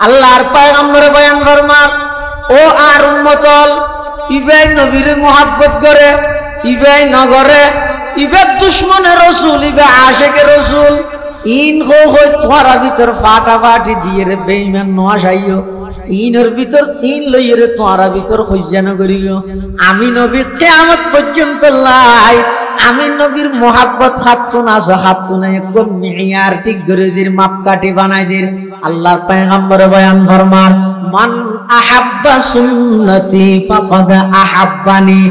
আল্লাহর পয়গম্বর বয়ান ফরমান ও আর উম্মতল ইবাই নবীর মুহাব্বত করে ইবাই নগরে ইবাই দুশমনে রাসূল ইবাই আশিকে রাসূল ইন হই তোরা ভিতর ফাটাফাটি দিয়ে রে বেঈমান নয়াশাইও ইনের ভিতর ইন লইরে তোরা ভিতর হইজানো করিও আমি নবী কিয়ামত পর্যন্ত লাই আমি নবীর মুহাব্বত হাতুন আছে হাতুনে একদম মিয়ার ঠিক করে দির মাপকাঠি বানাই দির আল্লাহর পয়গম্বর বয়ান ফরমান মান আহাব্বা সুন্নতি ফাকাদ আহাব্বানি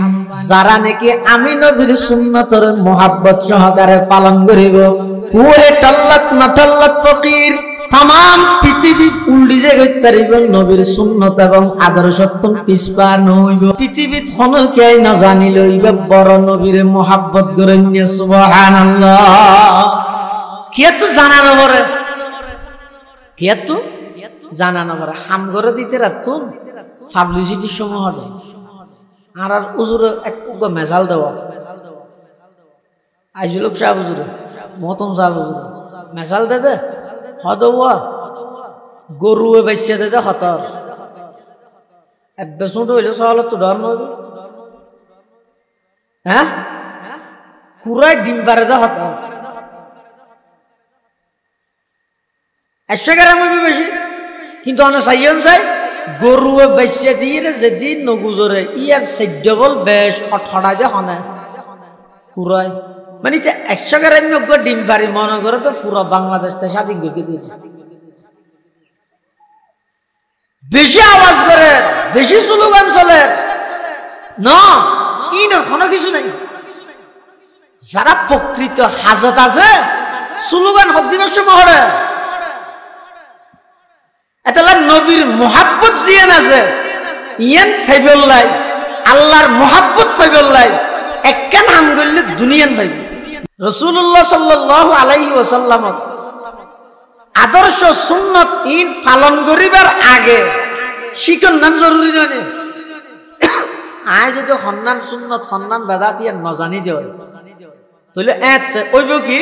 যারা নাকি আমি নবীর সুন্নতের মুহাব্বত সহকারে পালন করিব কুয়ে টাল্লাত না টাল্লাত ফকির তাম পৃথিবী উল্টি যে গইতারিব নবীর সুন্নত এবং আদর্শত্ব পিছপা নইব পৃথিবীত হনকেই না জানিল ইবে বড় নবীর মুহাব্বত করেন সুবহানাল্লাহ কিয়াতু জানানো পরে কিয়াতু জানানো পরে হাম করে দিতে রাতুন পাবলিসিটি সমূহ হবে আর উজুর এক মেজাল দেওয়া আইজুলক সাহেব হুজুরে মহতম সাহেব হুজুরে মেজাল দে দে হদওয়া গরুয়ে বাইছে দে দে হতর এবে শুনতে হইলো সহলত তো ডর নয় হ্যাঁ কুরাই ডিম পারে দে হতর একশো গ্রাম হইবে বেশি কিন্তু অনেক সাইয়ন চাই গরুয়ে বাইছে দিয়ে যেদিন নগুজরে ইয়ার সেডবল বেশ হঠাই দে হনে কুরাই মানে 100 গ্রাম ডিম পারি মনে করে তো পুরো বাংলাদেশ স্বাধীন বেশি আওয়াজ করে বেশি স্লোগান চলে না কোনো কিছু নাই যারা প্রকৃত হাজত আছে স্লোগান হদ্দিবেশ মহরে এটা নবীর মুহাব্বত জিয়ান আছে ইয়ান ফাইবুল্লাহ আল্লাহর মুহাব্বত ফাইবুল্লাহ একখান হাম করলে দুনিয়ান পাইব রাসূলুল্লাহ সাল্লাল্লাহু আলাইহি ওয়াসাল্লাম আদর্শ সুন্নত ইন পালন করিবার আগে শিখন নাম জরুরি নয় আয় যদি হন্নান সুন্নত হন্নান বেদাত ইয়ার নজানি দেয় তাহলে ওইব কি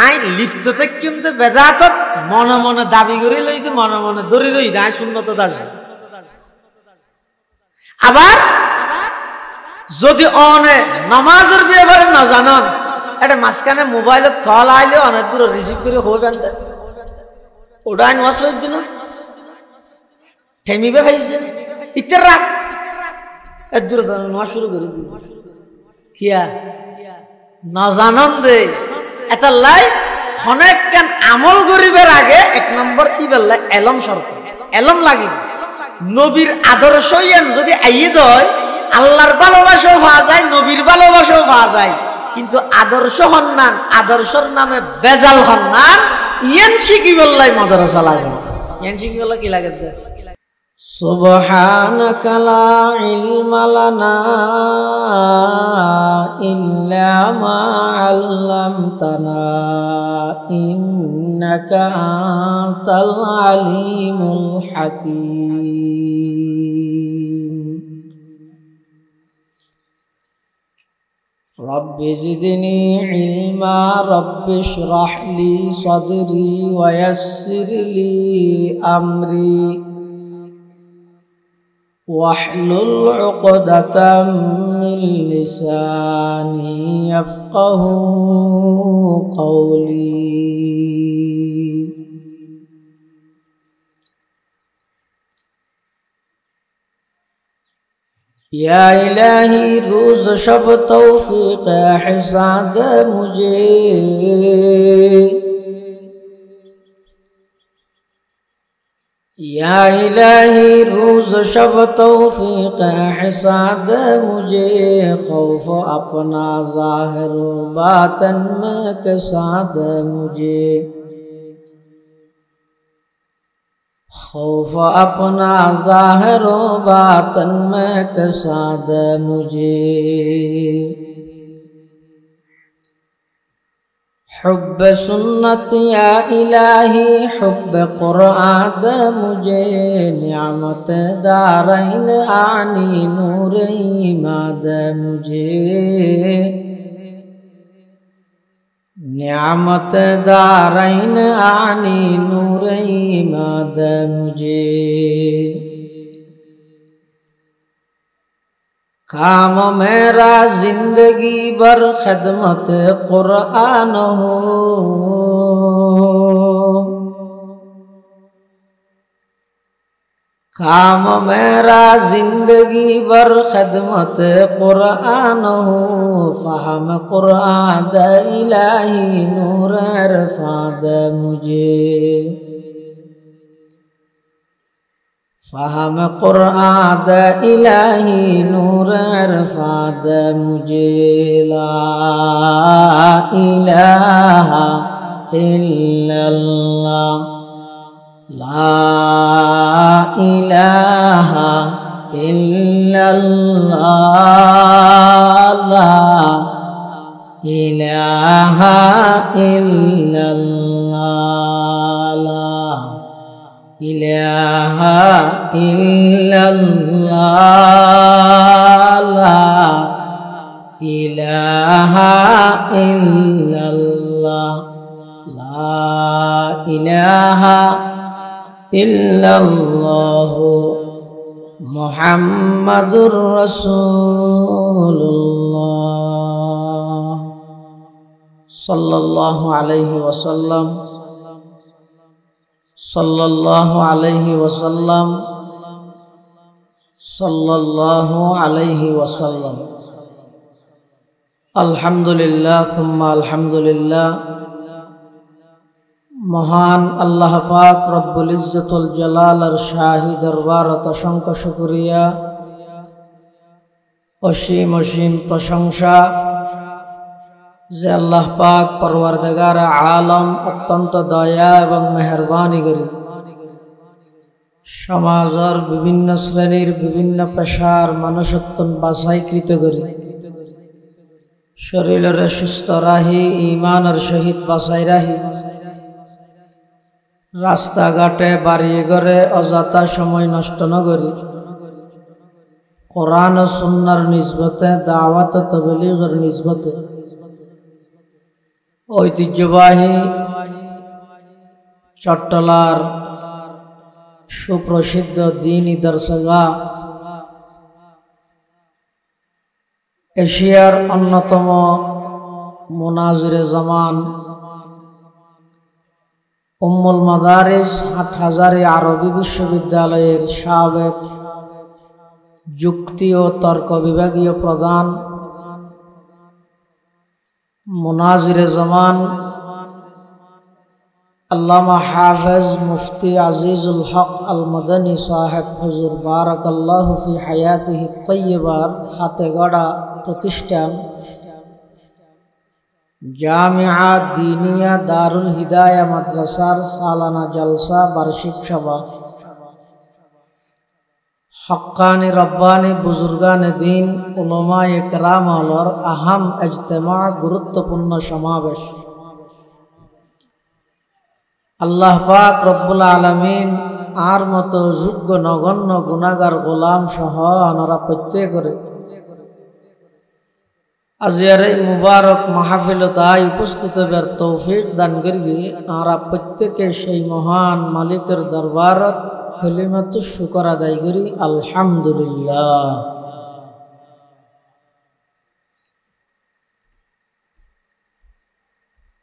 আই লিফটতে কিন্তু বেদাতত মনে মনে দাবি করে লইতে মনে মনে ধরে লই আয় সুন্নত দাসে আবার যদি অনে নামাজের ব্যাপারে না জানান এটা মাঝখানে মোবাইলত কল আইলে অনেক দূর রিসিভ করে হইবেন ওটা আইন ওয়াশ হয়ে দিন ঠেমিবে ভাইছে ইতের রাখ এর দূরে নোয়া শুরু করে দিন কিয়া না জানান দে এটা লাই অনেক কেন আমল গরিবের আগে 1 নম্বর ইবেল্লা এলম সরকার এলম লাগিব নবীর আদর্শ যদি আইয়ে দেয় আল্লাহর ভালোবাসাও পাওয়া যায় নবীর ভালোবাসাও পাওয়া যায় কিন্তু আদর্শ হন্নান আদর্শর নামে বেজাল হন্নান ইয়ান শিখি বললাই মাদ্রাসা লাগে ইয়ান শিখি বললা কি লাগে সুবহানাকা লা ইলমা লানা ইল্লা মা আল্লামতানা ইন্নাকা আনতাল আলিমুল হাকীম রব্বি জিদনি ইলমা রব্বি ইশরাহ লি সাদরি ওয়া ইয়াসসির লি আমরি ওয়াহলুল উকদাতাম মিন লিসানি ইয়াফকাহু কওলি या इलाही रोज शब तौफीक हिसाद मुझे या इलाही रोज शब तौफीक हिसाद मुझे खौफ अपना ज़ाहिर बातन में के साथ मुझे खौफ अपना ज़ाहिर बातन में के साथ मुझे हुब्ब सुन्नत या इलाही हुब्ब कुरान मुझे नियामत दारैन आनी नूर ईमाद मुझे नियामत दारैन आनी नूर इमाद मुझे काम मेरा जिंदगी भर खिदमत कुरान हो काम मेरा जिंदगी भर खिदमत कुरान हो फहम कुरान द इलाही नूर इरफाद मुझे फहम कुरान द इलाही नूर इरफाद मुझे ला इलाहा इल्लल्लाह ला इलाहा इल्लल्लाह ला इलाहा इल्लल्लाह ला इलाहा इल्लल्लाह ला इलाहा इल्लल्लाह ला इलाहा इल्लल्लाहु मुहम्मदुर रसूलुल्लाह सल्लल्लाहु अलैहि वसल्लम सल्लल्लाहु अलैहि वसल्लम सल्लल्लाहु अलैहि वसल्लम अल्हम्दुलिल्लाह सुम्मा अल्हम्दुलिल्लाह महान अल्लाह पाक रब्बुल इज्जतुल जलालर शाही दरबारत असंख्य शुक्रिया असीम असीम प्रशंसा जे अल्लाह पाक परवरदिगार आलम अत्यंत दया एवं मेहरबानी करी समाजर विभिन्न श्रेणीर विभिन्न पेशार मानुषत्वन बाछाईकृत करी शरीरेर सुस्थ राही ईमानर सहित बाछाई राही रास्ता घाटे बाड़ी घरे अजाता समय नष्ट न करी कुरान सुन्नार निस्बते दावत तबलीगर निस्बते ऐतिह्यबाही चट्टलार सुप्रसिद्ध दीनी दर्शगा एशियार अन्यतम मुनाजिरे जमान उम्मुल मदारिस हाटहाजारी आरबी विश्वविद्यालयेर साবেক जुक्ति और तर्क विभागीय प्रधान मुनाजिरे जमान अल्लामा हाफिज मुफ्ती अजीजुल हक अल मदनी साहेब हुजूर बारकाल्लाहु फी हयातिहि तय्यबार हाथे गड़ा प्रतिष्ठान जामिया दीनिया दारुल हिदाया मद्रसार सालाना जलसा वार्षिक सभा हक्कानी रब्बानी बुजुर्गान दीन उलमाए किराम और अहम इज्तिमा गुरुत्वपूर्ण समावेश अल्लाह पाक रब्बुल आलमीन आर मत योग्य नगण्य गुनागार गोलाम सह आनारा प्रत्येकरे आजियार मुबारक महफिलताय उपस्थित हबार तौफिक दान करिए आरा प्रत्येके सेई महान मालिकेर दरबारत कलिमातु शुकर आदाय करी आलहामदुलिल्लाह।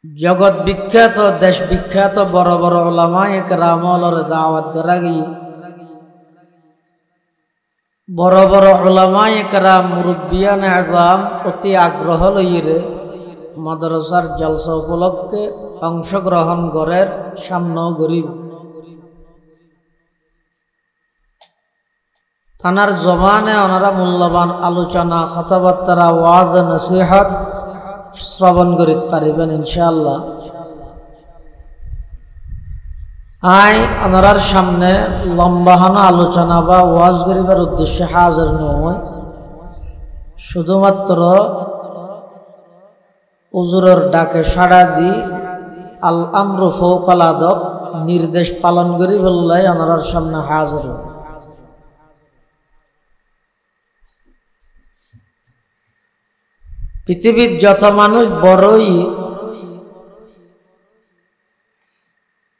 जगत विख्यात देश विख्यात बड़ बड़ उलामाए केरामर दावत करा गई बड़ बड़ उलामाए केराम मुरब्बियान आज़ाम अति आग्रह लइरे मदरसार जलसा उपलक्षे अंशग्रहण करेर सामने गरीब तानार जमाने ओनारा मूल्यवान आलोचना कथाबार्ता वाद नसीहत श्रवण करिते पारिबेन इनशाआल्लाह। आय ओनारार सामने लम्बाहाना आलोचना बा वाज करिबार उद्देश्ये हाजिर नय शुधुमात्र हुजूरेर डाके साड़ा दी आल आम्रु फौकाल आदब निर्देश पालन करि बोलले ओनारार सामने हाजिर पृथिवीर जत मानुष बड़ई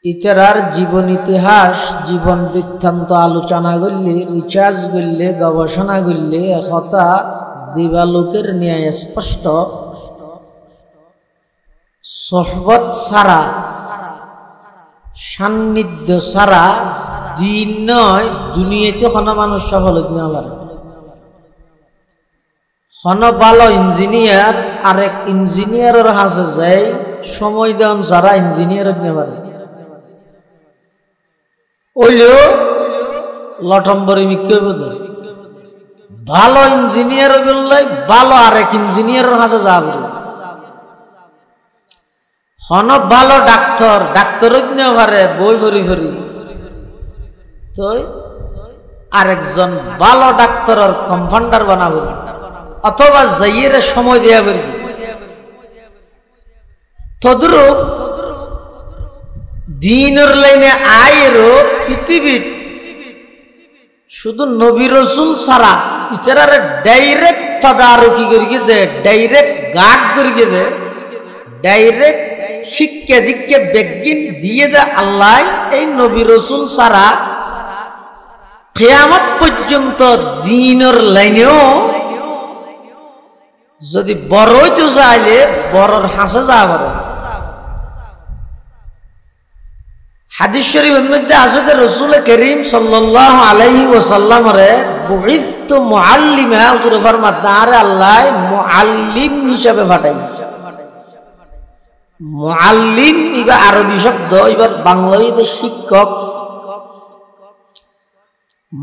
ইতারার জীবন ইতিহাস জীবন বৃত্তান্ত আলোচনা করলে রিচার্জ করলে গবেষণা করলে একথা দিবালোকের ন্যায় স্পষ্ট সোহবত ছাড়া সান্নিধ্য ছাড়া দিন নয় দুনিয়াতে কোনো মানুষ সফল হইতে না পারে। কোনো ভালো ইঞ্জিনিয়ার আরেক ইঞ্জিনিয়ারের হাতে যায় সময় দেন ছাড়া ইঞ্জিনিয়ার হইতে পারে। ওইলেও লটম্বরে মিক্কে বোধ ভালো ইঞ্জিনিয়ার বললে ভালো আরেক ইঞ্জিনিয়ারের হাতে যাবে। হন ভালো ডাক্তার ডাক্তার পারে বই ফরি ফরি তো আরেকজন ভালো ডাক্তারের কম্পাউন্ডার বানাবো অথবা যাইয়ের সময় দেয়া করি। তদ্রূপ দিনের লাইনে আয়েরও পৃথিবীর শুধু নবী রসুল ছাড়া ইতারারে ডাইরেক্ট তদারকি করিয়ে দে, ডাইরেক্ট গার্ড করিয়ে দে, ডাইরেক্ট শিক্ষা দীক্ষা বেগিন দিয়ে দে আল্লাহ। এই নবী রসুল ছাড়া কিয়ামত পর্যন্ত দিনের লাইনেও যদি বড় হইতে চাইলে বড়র হাসে যা পারে। হাদিস শরীফের মধ্যে আছে যে রাসূল করিম সাল্লাল্লাহু আলাইহি ওয়াসাল্লামরে বুইসতু মুআল্লিমা হুজুর ফরমাতে আরে আল্লাহ মুআল্লিম হিসাবে পাঠাই। মুআল্লিম ইবা আরবি শব্দ, এবার বাংলাতে শিক্ষক।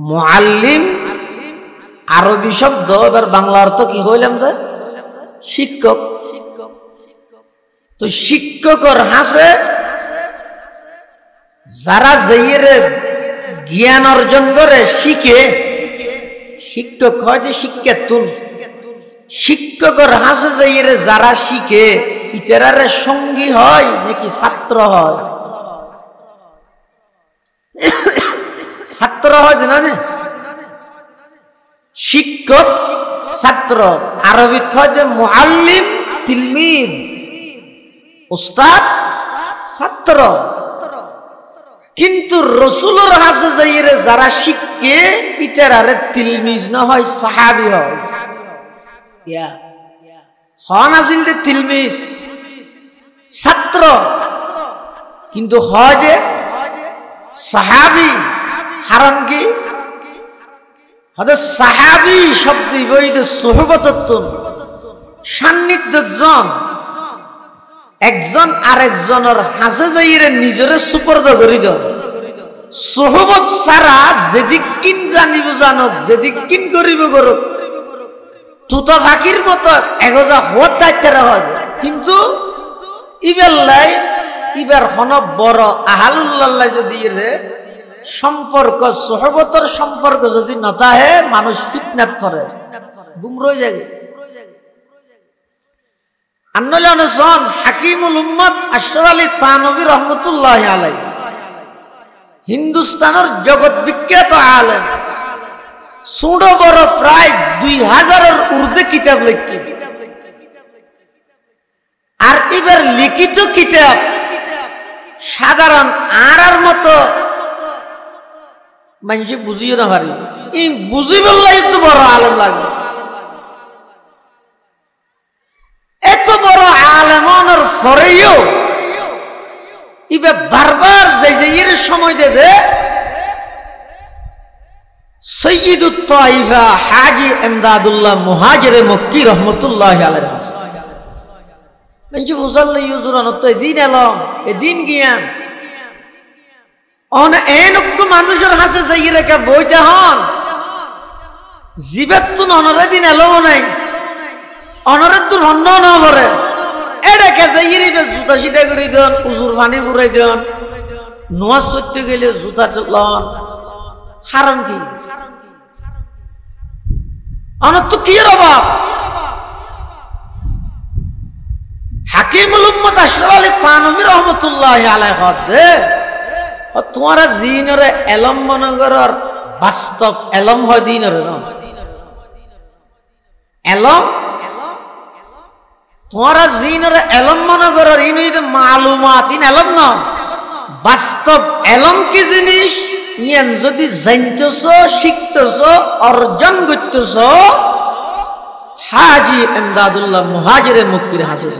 মুআল্লিম আরবি শব্দ, এবার বাংলা অর্থ কি হইলাম যে শিক্ষক। তো শিক্ষকর হাসে যারা যাইয়ের জ্ঞান অর্জন করে শিখে শিক্ষক হয় যে শিক্ষাতুন। শিক্ষকর হাসে যাইয়ের যারা শিখে ইতারারে সঙ্গী হয় নাকি ছাত্র হয়? ছাত্র হয় না। শিক্ষক ছাত্র আরবিত হয় যে মুআল্লিম তিলমিদ, উস্তাদ ছাত্র। কিন্তু রসুলের হাসে যাইরে যারা শিখে ইতারারে তিলমিজ না হয় সাহাবী হয়। হন আসিল যে তিলমিজ ছাত্র, কিন্তু হয় যে সাহাবী। হারাম কি হয়তো সাহাবী শব্দ বইতে সোহবতত্ব সান্নিধ্যজন একজন আরেকজনের হাসে যাইরে নিজরে সুপর্দ করি দেন। সোহবত ছাড়া যেদিক কিন জানিব জানক, যেদিক কিন করিব করুক, তুতা ফাঁকির মতো এগোজা হত দায়িত্বরা হয়। কিন্তু ইবেল্লাই ইবার হন বড় আহালুল্লাহ যদি রে সম্পর্ক সোহবতর সম্পর্ক যদি নতাহে মানুষ ফিতনাত করে গুমরা হয়ে যায়। আন্দোলন হাকিমুল উম্মত আশরাফ আলী থানভী রহমতুল্লাহ আলাইহি হিন্দুস্তানের জগৎ বিখ্যাত আলেম, ছোট বড় প্রায় 2000-এর ঊর্ধ্বে কিতাব লিখি। আর এবার লিখিত কিতাব সাধারণ আর মতো মানুষ বুঝিও না পারি। এই বুঝিবলাই তো বড় আলেম লাগবে। এত বড় আলেমনের পরেও ইবে বারবার যে সময় দে সৈয়দুত তাইফা হাজী ইমদাদুল্লাহ মুহাজিরে মক্কি রহমতুল্লাহ আলাইহি মানুষ ফুসাল্লা ইউজুরান তো দিন এলম এ দিন জ্ঞান অন এনক মানুষের হাসে যাই রেখে বইতে হন জীবের তুন অনরে দিন এলম নাই, অনরের তুন অন্য না ভরে এটাকে যাই জুতা সিধা করে দেন, উজুর পানি ফুরাই দেন, নোয়াজ করতে গেলে জুতা লন। হারাম কি অনর তো কি অভাব? হাকিমুল উম্মত আশরাফ আলী থানভী রহমতুল্লাহ আলাইহি তোমারা জিনরে এলম মনগরর বাস্তব এলম হয় দিনরে এলম তোমারা জিনরে এলম মনগরর ইন মালুমাত ইন এলম না বাস্তব এলম কি জিনিস ইয়ান যদি জানতেছ শিখতেছ অর্জন করতেছ হাজি এমদাদুল্লাহ মুহাজিরে মক্কির হাসিস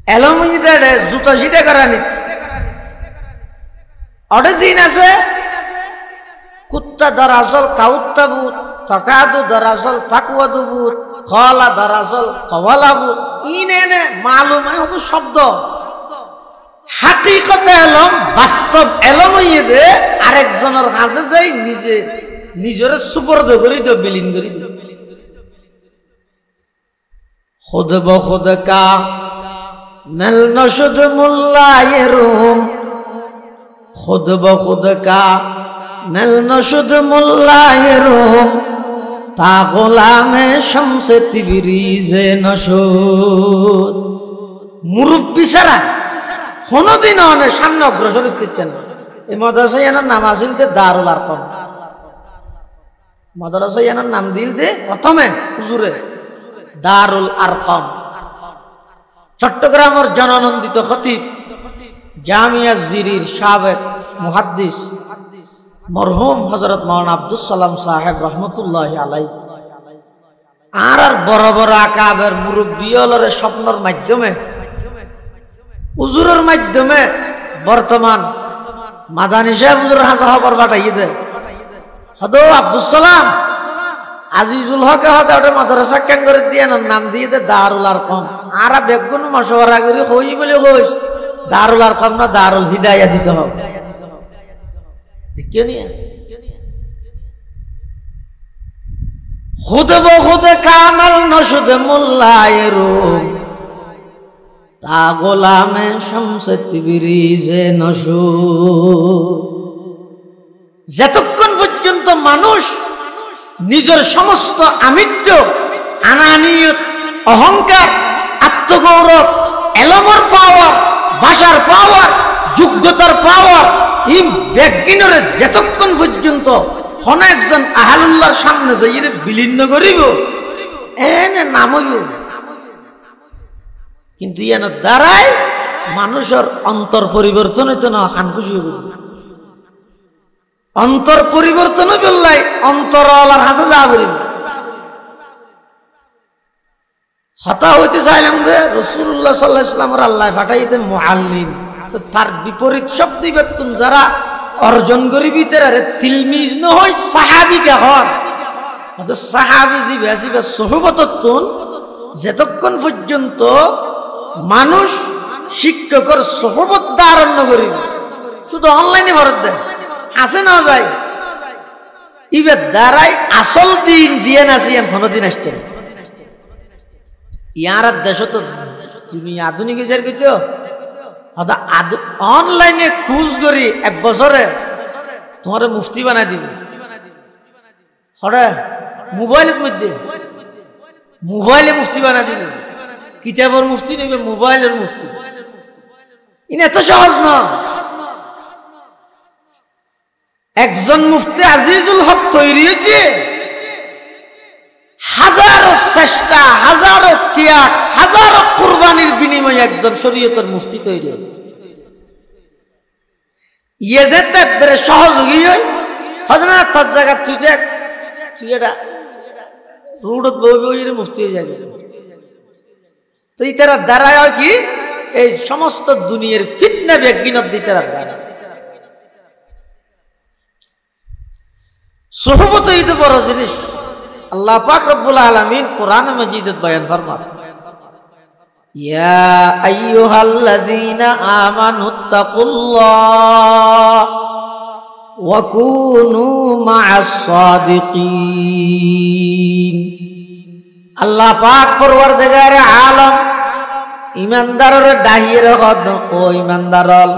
এলম ইদারে জুতা সিধা করানি অডে জিন আছে কুত্তা দরাজল কাউত্তাবুত তাকাদু দরাজল তাকওয়াদুবুত খলা দরাজল কওয়ালাবুত ইনেনে মালুম হয় হতো শব্দ হাকিকত এলম বাস্তব এলম ইয়ে আরেকজনের হাজে যাই নিজের সুপর্দ করি দো বিলীন করি দো খুদ বখুদ কা নল নশুদ মুল্লায়ে রুম খুদ বখুদ কা নল নশুদ মুল্লায়ে রুম তা গোলামে শামসে তিবরিজে নশুদ মুরব্বি সারা কোনদিন অনেক সামনে অগ্রসর করতেন এই মাদ্রাসার নাম আসিল দারুল আরকম মাদ্রাসার নাম দিল দে প্রথমে হুজুরে দারুল আরকম চট্টগ্রামের জনানন্দিত খতিব জামিয়া জিরির সাবেক মুহাদ্দিস মরহুম হযরত মাওলানা আব্দুস সালাম সাহেব রহমতুল্লাহি আলাইহি আর বড় বড় আকাবের মুরব্বিয়লরে স্বপ্নের মাধ্যমে হুজুরের মাধ্যমে বর্তমান মাদানী সাহেব হুজুরের হাসা খবর পাঠাই দে হদ আব্দুস সালাম আজিজুল হক হতে ওটা মাদ্রাসা কেন্দ্র দিয়ে নাম দিয়ে দে দারুল আরকম আর বেগুন মশওয়ারা করি হই বলে কইস দারুল আরকম না দারুল হিদায়াত দিতে হবে দেখিও নি খুদ বখুদ কামাল নশুদ মুল্লায়ে রুম তা গোলামে শামসে তিবরিজে নশুদ যতক্ষণ পর্যন্ত মানুষ নিজের সমস্ত আমিত্ব আনানিয়ত অহংকার আত্মগৌরব এলমর পাওয়ার ভাষার পাওয়ার যোগ্যতার পাওয়ার ইম ব্যক্তিনরে যতক্ষণ পর্যন্ত কোন একজন আহলুল্লাহর সামনে যাইরে বিলীন করিব এনে নামইও কিন্তু ইয়ান দ্বারাই মানুষের অন্তর পরিবর্তন হইতো না হানখুশি হইব অন্তর পরিবর্তন বললাই অন্তরালার হাসে যা বলিব হতা হইতে চাইলাম যে রাসূলুল্লাহ সাল্লাল্লাহু আলাইহি ওয়াসাল্লামের আল্লাহ পাঠাইতে মুআল্লিম তো তার বিপরীত শব্দ বেতন যারা অর্জন করিবি তারে তিলমিজ ন হয় সাহাবী কে হর তো সাহাবী জি বেসিবে সুহবততুন যতক্ষণ পর্যন্ত মানুষ শিক্ষকের সুহবত ধারণ করিবে শুধু অনলাইনে ভরত দেয় আসে না যায় ইবে দ্বারাই আসল দিন জিয়ান আসিয়ান কোনদিন আসতে ইয়ার দেশ তো তুমি আধুনিক হিসার কইতো অনলাইনে খুঁজ করি এক বছরে তোমার মুফতি বানাই দিব হরে মোবাইলের মধ্যে মোবাইলে মুফতি বানাই দিবে কিতাবের মুফতি নেবে মোবাইলের মুফতি ইনি এত সহজ না একজন মুফতি আজিজুল হক তৈরি হইতে হাজারো চেষ্টা হাজারো ত্যাগ হাজারো কুরবানির বিনিময়ে একজন শরীয়তের মুফতি তৈরি হয় ইয়ে যেতে বেড়ে সহযোগী হয় হয়তো না তার জায়গা তুই দেখ তুই এটা রোডত বই মুফতি হয়ে যাবে তো ইতারা দ্বারায় হয় কি এই সমস্ত দুনিয়ার ফিতনা বিজ্ঞানত দিতে দ্বারা সুহবত হইতে বড় জিনিস আল্লাহ পাক রব্বুল আলামিন কোরআন মাজিদে বয়ান ফরমান ইয়া আইয়ুহাল্লাযীনা আমানুত্তাকুল্লাহ ওয়া কুনু মা'আস সাদিকিন আল্লাহ পাক পরওয়ারদিগারে আলম ইমানদারের ডাহিয়ে কদ ও ইমানদারল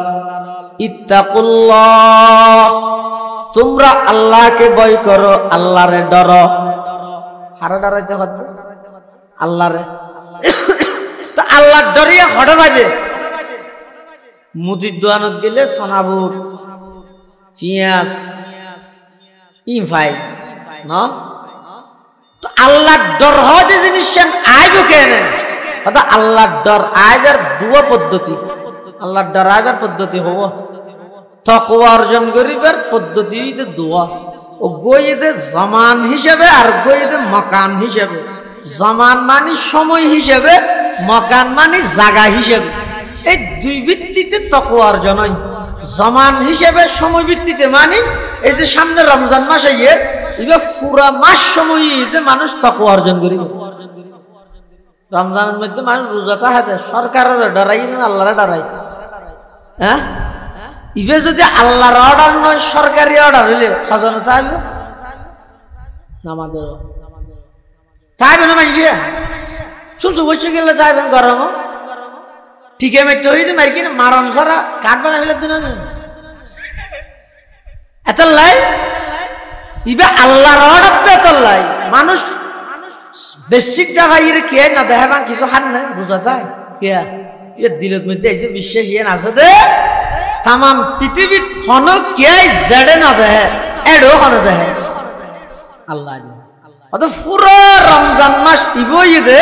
ইত্তাকুল্লাহ তোমরা আল্লাহকে ভয় করো আল্লাহরে ডরো হারা ডরাইতে হবে আল্লাহরে তো আল্লাহ ডরিয়া হড়ে বাজে মুদির দোকানত গেলে সোনাবুট পিঁয়াজ ইফাই না তো আল্লাহর ডর হয় যে জিনিস আইব কেন আল্লাহর ডর আইবার দুয়া পদ্ধতি আল্লাহর ডরাইবার পদ্ধতি হব তাকওয়া অর্জন করিবার পদ্ধতি হইতে দোয়া ও গইদে জামান হিসেবে আর গইদে মাকান হিসেবে জামান মানে সময় হিসেবে মাকান মানে জায়গা হিসেবে এই দুই ভিত্তিতে তাকওয়া অর্জন হয় জামান হিসেবে সময় ভিত্তিতে মানে এই যে সামনে রমজান মাস আইয়ে এবার পুরা মাস সময় যে মানুষ তাকওয়া অর্জন করিব রমজানের মধ্যে মানুষ রোজা থাকে সরকারের ডরাই না আল্লাহরে ডরাই হ্যাঁ ইবে যদি আল্লাহর অর্ডার নয় সরকারি অর্ডার হইলে খজানা তাইবে নামাজের তাইবে না মাইছে শুনছো বসে গেলে যাইবে গরম ঠিকই মেটে হইতে মাইকি না মারণ ছাড়া কাটবে না ফেলে দিন এত লাই ইবে আল্লাহর অর্ডার তো এত লাই মানুষ বেসিক জায়গা ইরে কে না দেখে বা কিছু হান না বুঝা তাই কে এ দিলের মধ্যে এসে বিশ্বাস ইয়ে আছে দে তাম পৃথিবীত হন কে জেডে না দেহে এডো হন দেহে আল্লাহ অত পুরো রমজান মাস ইবই দে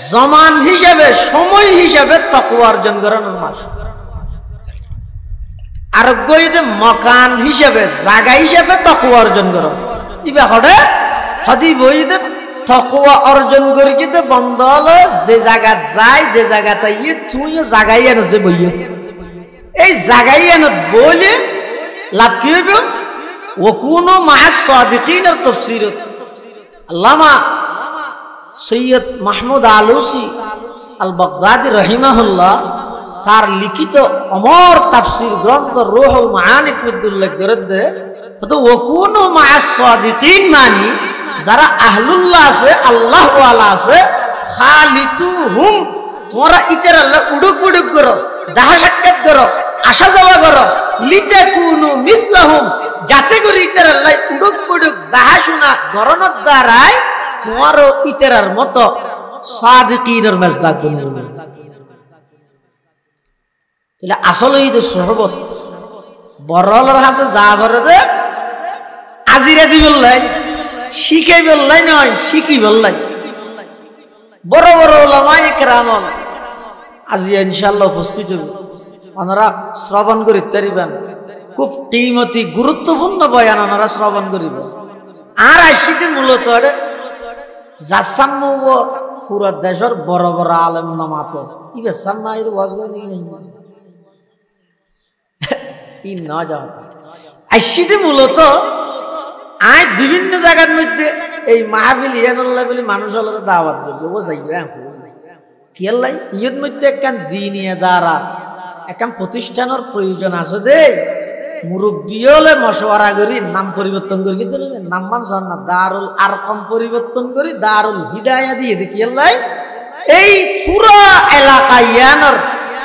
জমান হিসেবে সময় হিসেবে তাকওয়া অর্জন করানোর মাস আর গইদে মকান হিসেবে জায়গা হিসেবে তাকওয়া অর্জন করো ইবে হডে হদি বইদে তাকওয়া অর্জন করি কিন্তু বন্ধ হলো যে জায়গা যায় যে জায়গাতে ইয়ে তুইও জায়গায় এনো যে বইয়ে এই জায়গায় এনো বলে লাভ কি হইব ওকুনু মা'আস সাদিকিনের তাফসীরত আল্লামা সৈয়দ মাহমুদ আলুসি আল বাগদাদি রহিমাহুল্লাহ তার লিখিত অমর তাফসীর গ্রন্থ রূহুল মাআনির মধ্যে উল্লেখ করে দে তো ওকুনু মা'আস সাদিকিন মানে যারা আহলুল্লাহ আছে আল্লাহ ওয়ালা আছে খালিতুহুম তোমরা ইতের আল্লাহ উড়ুক বুড়ুক করো দেখা সাক্ষাৎ করো আসা যাওয়া করো লিতাকুনু মিসলাহুম যাতে করে ইতের আল্লাহ উড়ুক বুড়ুক দেখা শোনা গরনের দ্বারায় তোমারও ইতেরার মতো সাদিকিনের মেজদাক বনে যাবে তাহলে আসলে এই যে সোহবত বড়লার হাসে যা করে দে আজিরা দি বললাই শিখাই বললাই নয় শিখি বললাই বড় বড় ওলামায়ে কেরাম আজি ইনশাআল্লাহ উপস্থিত হইব ওনারা শ্রবণ করিতে পারিবেন খুব কিমতি গুরুত্বপূর্ণ বয়ান ওনারা শ্রবণ করিব আর আসিতে মূলত জাসাম্মু পুরা দেশের বড় বড় আলেম নামাতে ইবে সাম্মাইর ওয়াজ নেই ই না যাও আসিতে মূলত আয় বিভিন্ন জায়গার মধ্যে এই মাহফিল ইয়ানুল্লাহ বলে মানুষ হলো দাওয়াত দেবে ও যাইবে কি আল্লাহ ইয়ের মধ্যে একখান দিনিয়া দ্বারা একখান প্রতিষ্ঠানের প্রয়োজন আছে দে মুরব্বী হলে মশওয়ারা করি নাম পরিবর্তন করি কিন্তু নাম মানছেন না দারুল আরকম পরিবর্তন করি দারুল হিদায়া দিয়ে দেখি আল্লাহ এই পুরা এলাকা ইয়ানোর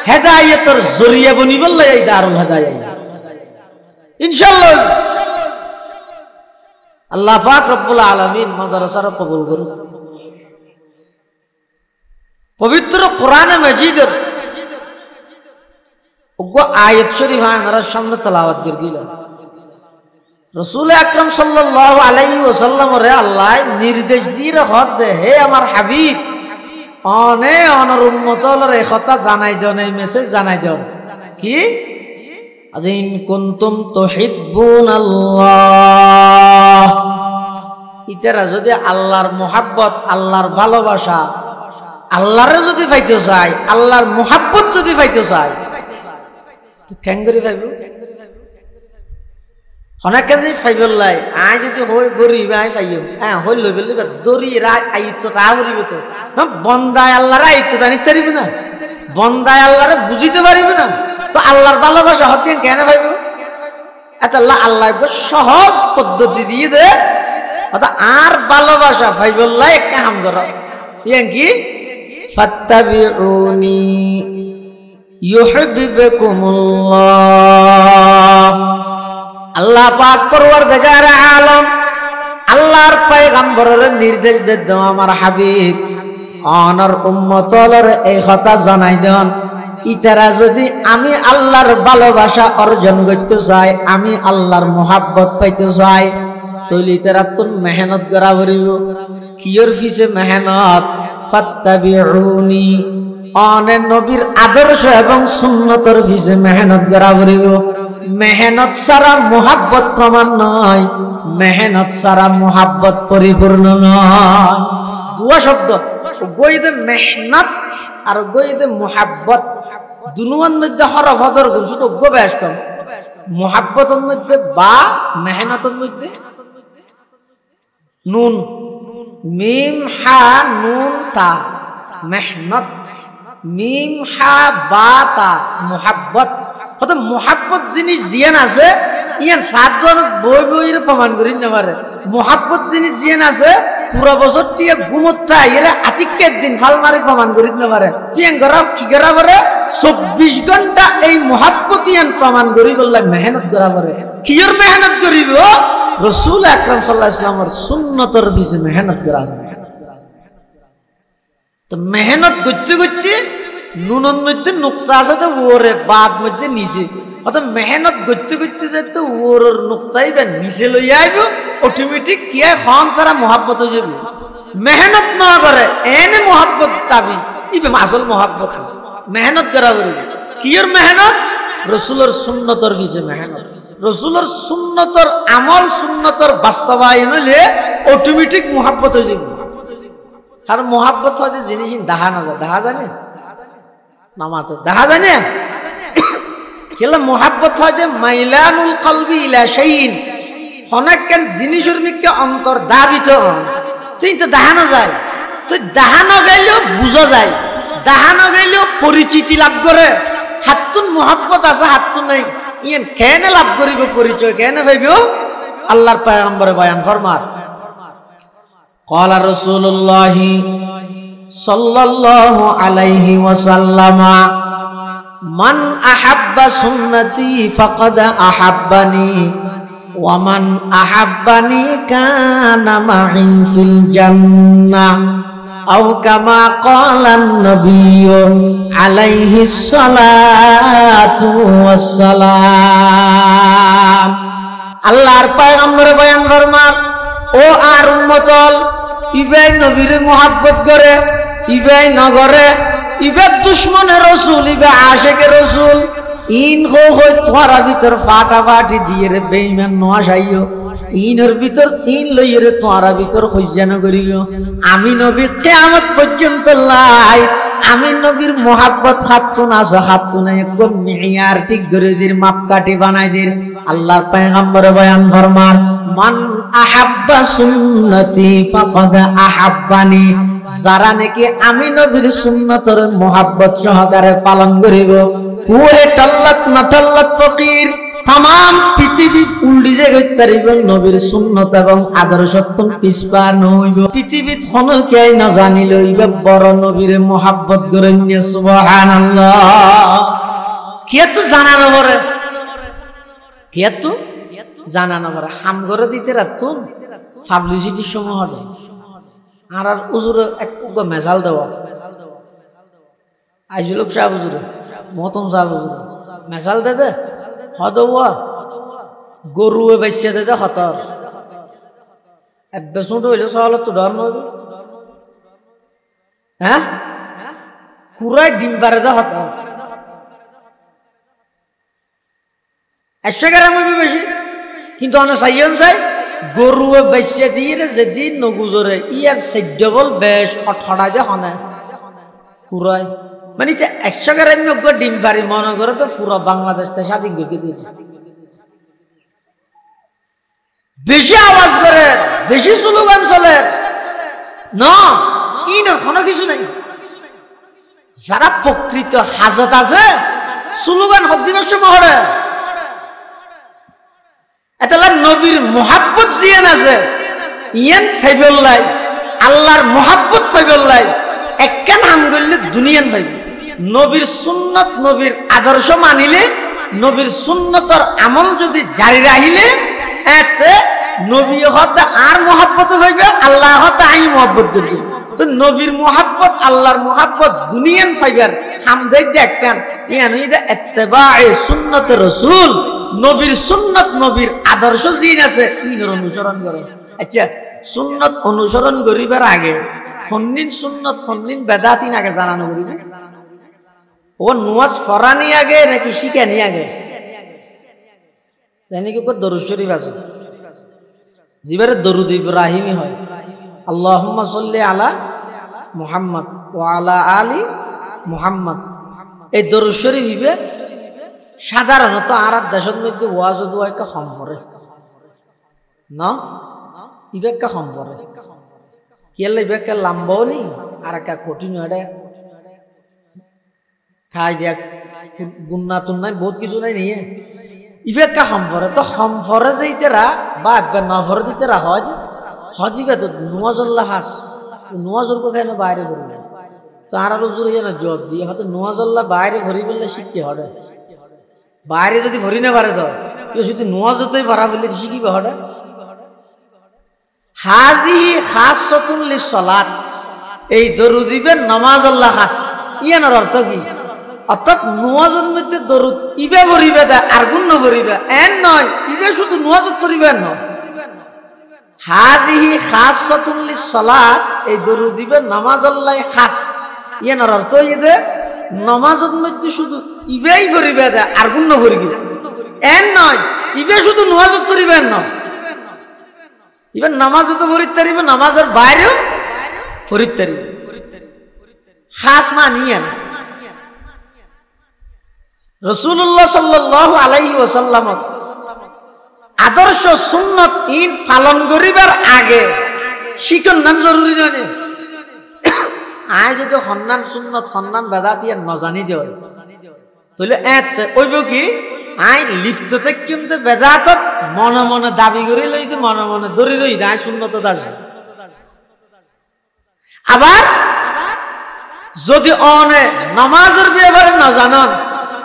হেদায়েতের জরিয়া বনি বললে এই দারুল হেদায়া ইনশাআল্লাহ আল্লাহ পাক রব্বুল আলামিন মাদ্রাসার কবুল করুন পবিত্র কোরআনে মাজিদের ওগো আয়াত শরীফ আপনারা সামনে তেলাওয়াত করিলা রাসূল আকরাম সাল্লাল্লাহু আলাইহি ওয়াসাল্লাম রে আল্লাহ নির্দেশ দিয়ে হদ দে হে আমার হাবিব অনে অনর উম্মতর এই কথা জানাই দেন এই মেসেজ জানাই দেন কি আদিন কুনতুম তুহিব্বুনাল্লাহ ইতারা যদি আল্লাহর মোহাব্বত আল্লাহর ভালোবাসা আল্লাহরে যদি পাইতে চাই আল্লাহর মোহাব্বত যদি পাইতে চাই তো কেন করে পাইব অনেকে যদি পাইবলাই আই যদি হই গরিব আই পাইও হ্যাঁ হই লই বলি দরি রাই আইতো তা করিব তো বন্দায় আল্লাহর আইতো জানি পারিব না বন্দায় আল্লাহরে বুঝিতে পারিব না তো আল্লাহর ভালোবাসা হতে কেন পাইব এত আল্লাহ আল্লাহ সহজ পদ্ধতি দিয়ে দে আর ভালোবাসা পাইবলাই একটা কাম করো ইয়ান কি ফাত্তাবিউনি ইউহিব্বুকুমুল্লাহ আল্লাহ পাক পরওয়ারদিগার আলম আল্লাহর পয়গম্বরের নির্দেশ দেন আমার হাবিব অনর উম্মতর এই কথা জানাই দেন ইতারা যদি আমি আল্লাহর ভালোবাসা অর্জন করতে চাই আমি আল্লাহর মোহাব্বত পাইতে চাই তাহলে ইতারা তো মেহনত করা করিব কিয়র পিছে মেহনত ফাত্তাবিউনি অনে নবীর আদর্শ এবং সুন্নতর পিছে মেহনত করা পড়িব মেহনত ছাড়া মোহাব্বত প্রমাণ নয় মেহনত ছাড়া মোহাব্বত পরিপূর্ণ নয় দুয়া শব্দ গইদে মেহনত আর গইদে মোহাব্বত দুনুয়ার মধ্যে হরফ হদর গুণ শুধু বেশ কম মোহাব্বতের মধ্যে বা মেহনতের মধ্যে নুন মিম হা নুন তা মেহনত মিম হা বা তা মোহাব্বত হয়তো মোহাব্বত জিনিস জিয়ান আছে ইয়ান সাত দোয়ানত বই বইয়ের প্রমাণ করি না পারে মোহাব্বত জিনিস জিয়ান আছে পুরো বছর টিয়া ঘুমোত্তা এরা আতিকের দিন ফাল মারে প্রমাণ করি না পারে টিয়ান করা কি করা পারে 24 ঘন্টা এই মোহাব্বত ইয়ান প্রমাণ করি বললে মেহনত করা পারে কিয়র মেহনত করিব রাসূল আকরাম সাল্লাল্লাহু আলাইহি ওয়াসাল্লামের সুন্নতের পিছে মেহনত করা তো মেহনত করতে করতে নুনের মধ্যে নুক্তা আছে তো ওরে বাদ মধ্যে নিচে অর্থাৎ মেহনত করতে করতে যেতে ওর নুক্তাই বা নিচে লই আইব অটোমেটিক কি খন সারা মোহাব্বত হয়ে যাবে মেহনত না করে এনে মোহাব্বত দাবি ইবে আসল মোহাব্বত মেহনত করা বলে কিয়র মেহনত রাসূলের সুন্নতর পিছে মেহনত রাসূলের সুন্নতর আমল সুন্নতর বাস্তবায়ন হলে অটোমেটিক মোহাব্বত হয়ে যাবে আর মোহাব্বত হয় যে জিনিস দেখা না যায় দেখা জানে নামাতে দেখা জানে কেলা মোহাব্বত হয় যে মাইলানুল কলবি ইলা শাইইন হনাক্কান জিনিসের মিকে অন্তর দাবিত তুই তো দেখানো যায় তুই দেখানো গেলেও বুঝা যায় দেখানো গেলেও পরিচিতি লাভ করে হাতুন মোহাব্বত আছে হাতুন নাই ইয়ান কেন লাভ করিব পরিচয় কেন ভাইব আল্লাহর পয়গম্বরে বয়ান ফরমান قال رسول الله صلى الله عليه وسلم من أحب سنتي فقد أحبني ومن أحبني كان معي في الجنة أو كما قال النبي عليه الصلاة والسلام আল্লাহর পয়গম্বর বয়ান ফরমান ও আর উম্মতল ইবাই নবীর মোহাব্বত করে ইবাই নগরে ইবে দুশ্মনের রাসূল ইবে আশিকের রাসূল ইন হই তোরা ভিতর ফাটাফাটি দিয়ে রে বেঈমান নোয়াশাইও ইনের ভিতর ইন লইরে তোরা ভিতর হইজানো করিও আমি নবী কিয়ামত পর্যন্ত লাই আমি নবীর মোহাব্বত হাতুন আছে হাতুন একদম মিয়ার ঠিক করে দির মাপকাঠি বানাই দির আল্লাহর পয়গম্বর বয়ান ফরমান মান আহাব্বা সুন্নতি ফাকাদ আহাব্বানি যারা নাকি আমি নবীর সুন্নতের মোহাব্বত সহকারে পালন করিব কুয়ে টাল্লাত না টাল্লাত ফকির তাম পৃথিবী উল্টি যে গইতারিব নবীর সুন্নত এবং আদর্শতন পিছপা নইব পৃথিবীত হনকে না জানিল ইবে বড় নবীর মোহাব্বত করেন সুবহানাল্লাহ কিয়াতো জানানো পরে কিয়াতো জানানো পরে হাম করে দিতে রাতুন পাবলিসিটি সমূহ আর আর উজুরে এক মেজাল দেওয়া আইজুলক শাহ হুজুরে মতম শাহ হুজুরে মেজাল দে দে হদওয়া গরুয়ে বেচে দে দে হতর এবে শুনতে হইলো সহলত তো ডর নয় হ্যাঁ কুরাই ডিম পারে দে হতর এসে গ্রামে বেশি কিন্তু অনেক সাইয়ন চাই গরুয়ে বেচে দিয়ে যেদিন নগুজরে ইয়ার সেডবল বেশ হঠাৎ হনে কুরাই মানে 100 গ্রাম ডিম পারি মনে করে তো পুরো বাংলাদেশ স্বাধীন করে দিয়েছে বেশি আওয়াজ করে বেশি স্লোগান চলে না ইনার কোনো কিছু নাই যারা প্রকৃত হাজত আছে স্লোগান হদিবের সময় হরে এটা নবীর মোহাব্বত জিয়ান আছে ইয়ান ফাইবুল্লাহ আল্লাহর মোহাব্বত ফাইবুল্লাহ একখান হাম করলে দুনিয়ান পাইব নবীর সুন্নত নবীর আদর্শ মানিলে নবীর সুন্নতর আমল যদি জারি রাখিলে এতে নবী হতে আর মোহাব্বত হইবে আল্লাহ হতে আই মোহাব্বত করবে তো নবীর মোহাব্বত আল্লাহর মোহাব্বত দুনিয়ান পাইবার হাম দেখ একখান ইয়ান হইদে ইত্তেবায়ে সুন্নত রাসূল নবীর সুন্নত নবীর আদর্শ জিন আছে ইনর অনুসরণ করে আচ্ছা সুন্নত অনুসরণ করিবার আগে হন্নিন সুন্নত হন্নিন বেদাতিন আগে জানানো করি না ও নুয়াজ ফরানি আগে নাকি শিখানি আগে জানি কি দরুদ শরীফ আছে জিবারে দরুদ ইব্রাহিমী হয় আল্লাহুম্মা সাল্লি আলা মুহাম্মদ ওয়া আলা আলি মুহাম্মদ এই দরুদ শরীফ হিবে সাধারণত আর দেশের মধ্যে ওয়াজ দোয়া একটা কম পড়ে না ইবে একটা কম পড়ে কেলে ইবে একটা লম্বাও নেই আর একটা কঠিন এটা খাই দিয়া গুন্না তুন্নাই বহুত কিছু নাই নিয়ে ইবে একটা কম পড়ে তো কম পড়ে দিতেরা বা না পড়ে দিতেরা হয় হজিবে তো নুয়াজুল্লাহ হাস নুয়াজুর কোথায় না বাইরে পড়বে তো আর জোরে যেন জব দিয়ে হয়তো নুয়াজুল্লাহ বাইরে ভরি বললে শিখতে হবে বাইরে যদি ভরি না পারে তো শুধু নুয়াজতেই ভরা বললে শিখিবে হবে হাদিহি খাসসাতুন লিসসালাত এই দরুদ দিবেন নামাজুল্লাহ খাস ইয়ানোর অর্থ কি অর্থাৎ নুয়াজের মধ্যে দরুদ ইবে ভরিবে দা আর গুণ ভরিবে এন নয় ইবে শুধু নুয়াজত ভরিবে নয় হাদিহি খাসসাতুন লিসসালাত এই দরুদ দিবেন নামাজুল্লাহ খাস ইয়ানোর অর্থ ইদে নামাজের মধ্যে শুধু ইবেই ভরিবে দা আর গুণ ভরিবে এন নয় ইবে শুধু নুয়াজত ভরিবে নয় ইবেন নামাজও তো ভরিতে পারিবে নামাজের বাইরেও ভরিতে পারিবে খাস মানিয়ে রাসূলুল্লাহ সাল্লাল্লাহু আলাইহি ওয়াসাল্লাম আদর্শ সুন্নত ঈদ পালন করিবার আগে শিখন নাম জরুরি নয় আয় যদি সন্ধান সুন্নত সন্ধান বেদাত ইয়ার নজানি দেয় তাহলে ওইব কি আই লিফটতে কিন্তু বেদাতত মনে মনে দাবি করে লইতে মনে মনে ধরে লই আয় সুন্নত দাস আবার যদি অনে নামাজের ব্যাপারে না জানান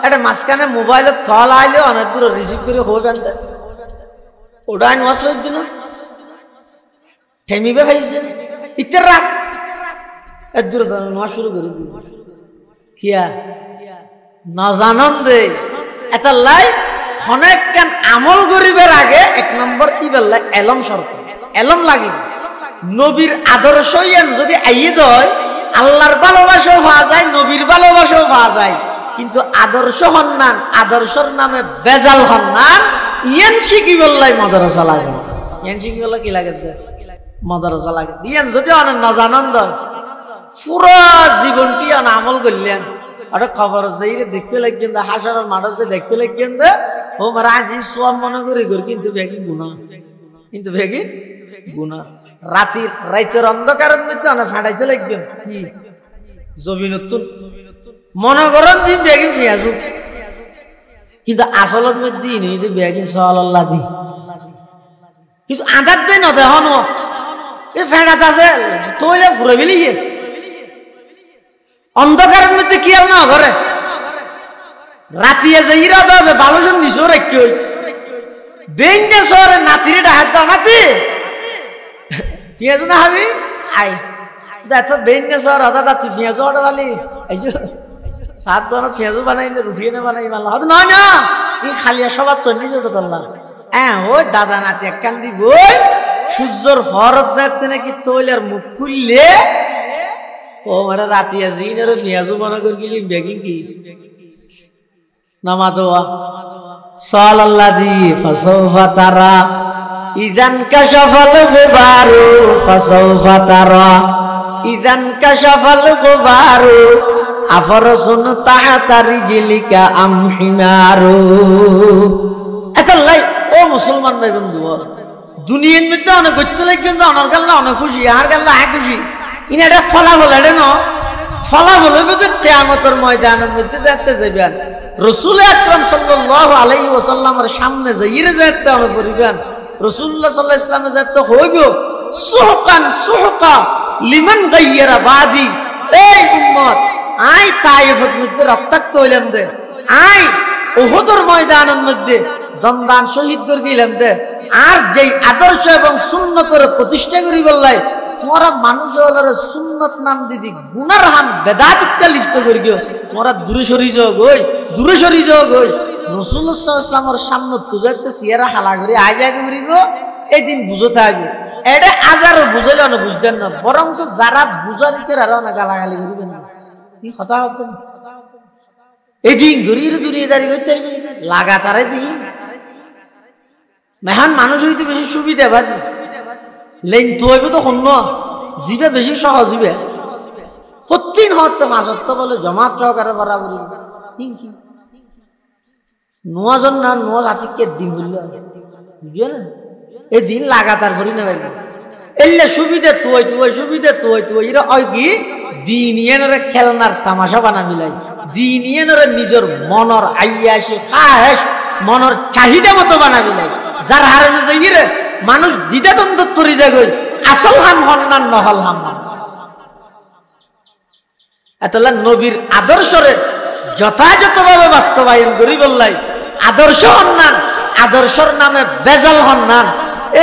এটা মাঝখানে মোবাইলত কল আইলে অনেক দূর রিসিভ করে হবেন ওটা নোয়াজ হয়ে দিন ঠেমিবে ভাইছে ইত্যার রাখ এর দূরে নোয়া শুরু করে দিন কিয়া না জানান দে এটা লাই অনেক কেন আমল গরিবের আগে এক নম্বর ইবেল্লা এলম সরকার এলম লাগিব নবীর আদর্শ যদি আইয়ে দেয় আল্লাহর ভালোবাসাও পাওয়া যায় নবীর ভালোবাসাও পাওয়া যায় কিন্তু আদর্শ সন্ধান আদর্শর নামে বেজাল সন্ধান ইয়ান শিখি বললাই মাদ্রাসা লাগে ইয়ান শিখি বললে কি লাগে মাদ্রাসা লাগে ইয়ান যদি অনেক নজানন্দ পুরো জীবনটি অন আমল করলেন ওটা খবর যাইরে দেখতে লাগবেন হাসারের মাঠে যে দেখতে লাগবেন ও মারা আজি সব মনে করি কিন্তু বেগি গুণা কিন্তু বেগি গুণা রাতের অন্ধকারের মধ্যে অনেক ফাটাইতে লাগবেন কি জমিনতুন মনে করেন দিন বেগিন ফিয়াজু কিন্তু আসলের মধ্যে নেই বেগিন সাল্লাল্লাহ দি কিন্তু আধার দেয় না দেখুন এ ফেড়াত আছে তৈলে ফুরে বেরিয়ে অন্ধকারের মধ্যে কি আর না ঘরে রাতিয়া যে ইরা দাদা বালুসন নিশো রেখে ওই বেঙ্গে শহরে নাতিরে ডাহাত দাও নাতি ফিয়াজু না হাবি আই দেখ বেঙ্গে শহর দাদা তুই ফিয়াজু অর্ডার বালি এই যে সাত দোকানত ফিয়াজু বানাই না রুটিয়ে না বানাই মাল্লা হয়তো নয় না এই খালিয়া সবার তো নিজে তো করলাম হ্যাঁ ওই দাদা নাতি এক কান দিব সূর্যর ফরত যাতে নাকি তৈলের মুখ খুললে ও মারা রাতি আসিন আর পেঁয়াজও মনে করে গেলি বেগিং কি নামা দোয়া সাল্লাল্লাহি ফাসাউফা তারা ইদান কাশাফাল গুবারু ফাসাউফা তারা ইদান কাশাফাল গুবারু আফরসুন তাহাতা রিজলিকা আম হিমারু এতাল্লাই ও মুসলমান ভাই বন্ধু দুনিয়ার মধ্যে অনেক গচ্ছ লাগবেন অনার গাল্লা অনেক খুশি আর গাল্লা এক খুশি ইনি এটা ফলাফল এটা ন ফলাফল হইবে তো কিয়ামতের ময়দানের মধ্যে যেতে যাবেন রাসূল আকরাম সাল্লাল্লাহু আলাইহি ওয়াসাল্লামের সামনে যাইরে যেতে হবে পরিবেন রাসূলুল্লাহ সাল্লাল্লাহু আলাইহি ওয়াসাল্লামে যেতে হইব সুহকান সুহকা লিমান গায়রা বাদি এই উম্মত আই তায়েফের মধ্যে রক্তাক্ত হইলাম দে আই উহুদের ময়দানের মধ্যে দন্দান শহীদ করে গেলাম দে আর যেই আদর্শ এবং সুন্নতের প্রতিষ্ঠা করি বললাই তোমরা মানুষ হলার সুন্নত নাম দিদি গুনার হাম বেদাতিকা লিপ্ত করি গিয়ে তোমরা দূরে সরি যাও গই দূরে সরি যাও গই রাসূলুল্লাহ সাল্লাল্লাহু আলাইহি ওয়াসাল্লামের সামনে তুজাইতে সিয়ারা হালা করে আজ আগে করিব এই দিন বুঝতে হবে এটা আজারও বুঝাইলে না বুঝতেন না বরং যারা বুঝারিতে আর না গালাগালি করিবেন না কি কথা হতেন এই দিন ঘুরিয়ে দুনিয়াদারি করতে লাগাতারে দিন মেহান মানুষ হইতে বেশি সুবিধা বাজি লেন তো হইব তো শূন্য জিবে বেশি সহজ হইবে প্রতিদিন হতে মাসত্ব বলে জমাত সহকারে বরাবরি কি নোয়াজন না নোয়া জাতিকে দিন বললো বুঝে না এই দিন লাগাতার করি না ভাই এলে সুবিধা তুই সুবিধা তুই এরা হয় কি দিন ইয়েনরে খেলনার তামাশা বানা মিলাই দিন ইয়েনরে নিজের মনর আইয়াসি খাহেস মনর চাহিদা মতো বানা মিলাই যার হারণে যাই রে মানুষ দ্বিধাদ্বন্দ্ব তরি যাগই আসল হাম হন্নান নহল হাম এতলা নবীর আদর্শরে যথাযথভাবে বাস্তবায়ন করি বললাই আদর্শ হন্নান আদর্শর নামে বেজাল হন্নান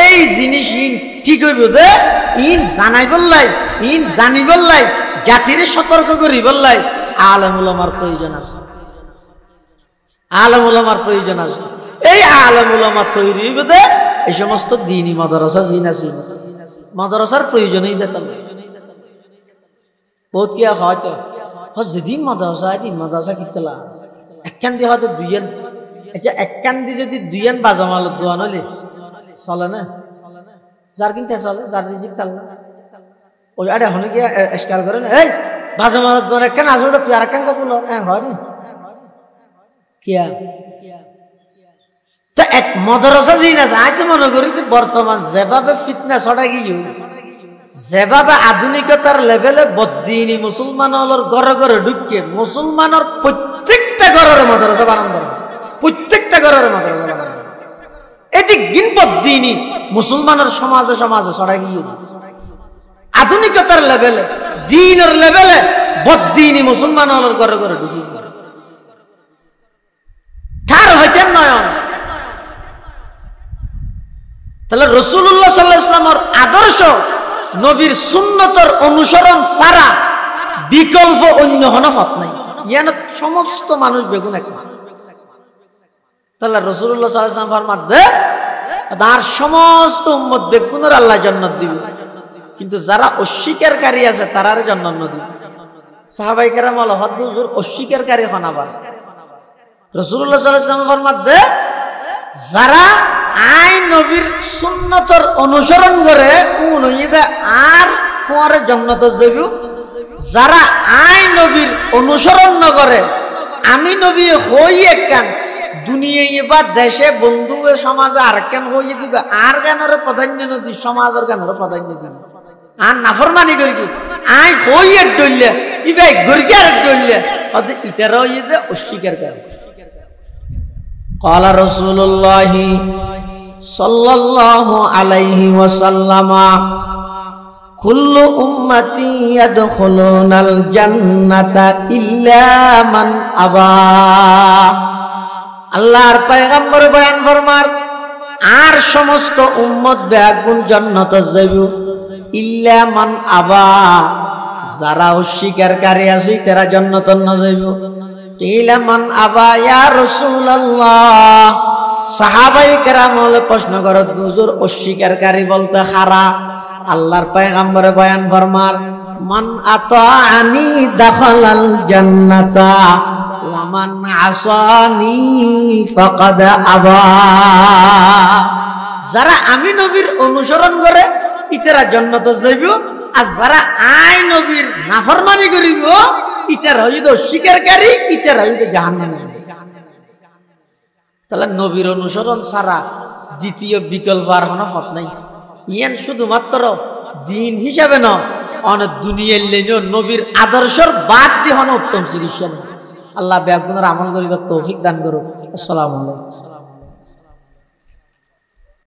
এই জিনিস ইন ঠিক হইব দে ইন জানাই বললাই ইন জানি বললাই জাতিরে সতর্ক করি বললাই আলেম উলামার প্রয়োজন আছে আলেম উলামার প্রয়োজন আছে এই আলেম উলামা তৈরি হইব দে এই সমস্ত দ্বীনি মাদ্রাসা জিন আছে মাদ্রাসার প্রয়োজনই দিতাম বহুত কি হয়তো যেদিন মাদ্রাসা দিন মাদ্রাসা কিতলা একখান দিয়ে হয়তো দুইয়ান আচ্ছা একখান দিয়ে যদি দুইয়ান বাজামাল দোয়ান হলে চলে না যার কিনতে চলে যার রিজিক চাল ওই আরে হনে গিয়ে স্কাল করে না এই বাজামাল দোয়ান একখান আসলে তুই আর একখান কাকুলো হয় নি কিয়া তা এক মাদ্রাসা জিন আছে আজ মনে করি বর্তমান যেভাবে ফিতনা ছড়া গিয়ে যেভাবে আধুনিকতার লেভেলে বদ্দিনী মুসলমান হলোর ঘরে ঘরে ঢুকে মুসলমানের প্রত্যেকটা ঘরের মাদ্রাসা বানান দরকার প্রত্যেকটা ঘরের মাদ্রাসা বানান এটি গিন বদ্দিনী মুসলমানের সমাজে সমাজে ছড়া গিয়ে আধুনিকতার লেভেলে দ্বীনের লেভেলে বদ্দিনী মুসলমান হলোর ঘরে ঘরে ঢুকে ঠার হইতেন নয়ন তাহলে রাসূলুল্লাহ সাল্লাল্লাহু আলাইহি ওয়াসাল্লামের আদর্শ নবীর সুন্নতর অনুসরণ ছাড়া বিকল্প অন্য কোনো পথ নাই ইয়ান সমস্ত মানুষ বেগুন এক তাহলে রাসূলুল্লাহ সাল্লাল্লাহু আলাইহি ওয়াসাল্লাম ফরমাতে তার সমস্ত উম্মত বেগুনের আল্লাহ জান্নাত দিবে কিন্তু যারা অস্বীকারী আছে তারার জান্নাত দিবে সাহাবায়ে কেরাম বলে হুজুর অস্বীকারী হন আবার রাসূলুল্লাহ সাল্লাল্লাহু আলাইহি ওয়াসাল্লাম ফরমাতে যারা আই নবীর সুন্নতর অনুসরণ করে কোন হইদা আর পরে জান্নাতে যাইব যারা আই নবীর অনুসরণ না করে আমি নবী হই একখান দুনিয়ায় বা দেশে বন্ধু সমাজে আরেকখান হইয়ে দিবে আর গানের প্রাধান্য নদী সমাজের গানের প্রাধান্য দিবে আর নাফরমানি করি কি আই হই এক ডইলে ইবে গরগি আরেক ডইলে অতে ইতারা হইয়ে অস্বীকার করে قال رسول الله صلى الله عليه وسلم كل امتي يدخلون الجنه الا من ابى আল্লাহর পয়গম্বর বয়ান ফরমার আর সমস্ত উম্মত বেগুন জান্নাতে যাইব ইল্লা মান আবা যারা অস্বীকারী আছে তারা জান্নাতে না যাইব কিলা মান আবা ইয়া রাসূলুল্লাহ সাহাবায়ে কেরাম হলে প্রশ্ন করত হুজুর অস্বীকারী বলতে খারা আল্লাহর পয়গম্বর বয়ান ফরমার মান আতাআনি দাখালাল জান্নাতা ওয়া মান আসানি ফাকাদ আবা যারা আমি নবীর অনুসরণ করে ইতারা জান্নাতে যাইব আর যারা আই নবীর নাফরমানি করিব ইতারা হইতো অস্বীকারী ইতারা হইতো জাহান্নামে তাহলে নবীর অনুসরণ ছাড়া দ্বিতীয় বিকল্প আর কোনো পথ নাই ইয়ান শুধুমাত্র দিন হিসাবে ন অনেক দুনিয়ার লেনো নবীর আদর্শর বাদ দিয়ে হন উত্তম চিকিৎসা নেই আল্লাহ বেগুনের আমল করিবার তৌফিক দান করুক। আসসালামু আলাইকুম।